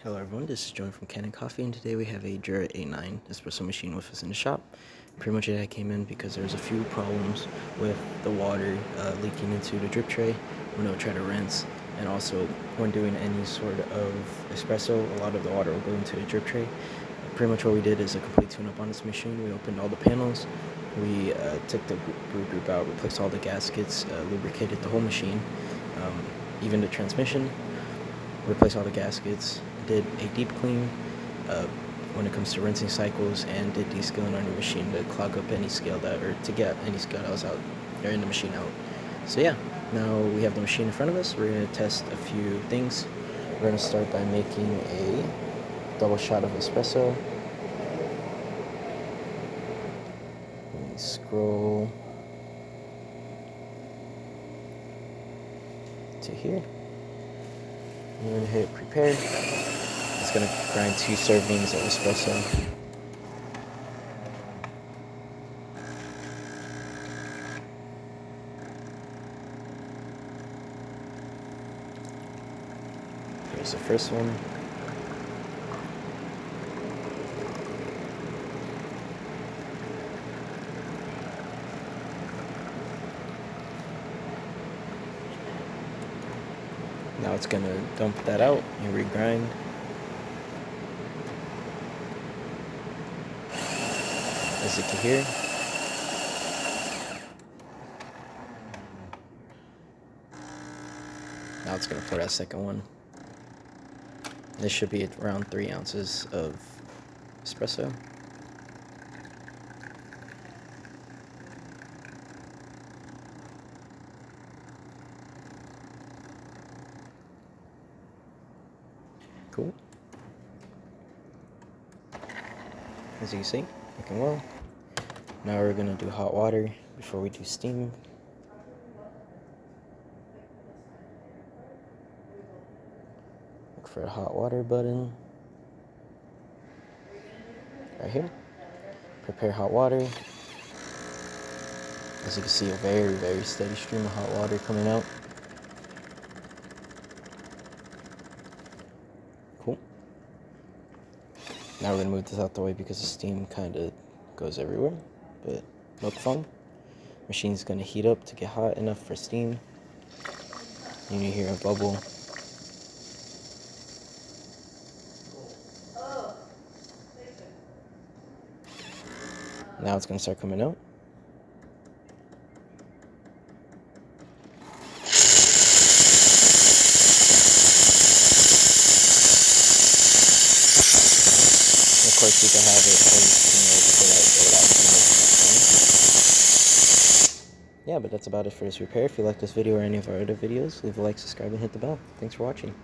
Hello everyone, this is John from Cannon Coffee, and today we have a Jura A9 espresso machine with us in the shop. Pretty much it came in because there's a few problems with the water leaking into the drip tray when it would try to rinse, and also when doing any sort of espresso, a lot of the water will go into the drip tray. Pretty much what we did is a complete tune-up on this machine. We opened all the panels, we took the brew group out, replaced all the gaskets, lubricated the whole machine, even the transmission, replaced all the gaskets, did a deep clean when it comes to rinsing cycles, and did descaling on your machine to clog up any scale that, or to get any scale that was out there in the machine out. So yeah, now we have the machine in front of us. We're going to test a few things. We're going to start by making a double shot of espresso. Let me scroll to here. I'm going to hit prepare. It's going to grind 2 servings of espresso. Here's the first one. Now it's going to dump that out and regrind. As you can hear, now it's going to pour that second one. This should be around 3 ounces of espresso. Cool. As you can see, looking well. Now we're going to do hot water before we do steam. Look for a hot water button right here. Prepare hot water. As you can see, a very steady stream of hot water coming out. Cool. Now we're going to move this out the way because the steam kind of goes everywhere. But no problem. Machine's going to heat up to get hot enough for steam. You need to hear a bubble. Now it's going to start coming out. Of course, you can have it yeah, but that's about it for this repair. If you like this video or any of our other videos, leave a like, subscribe, and hit the bell. Thanks for watching.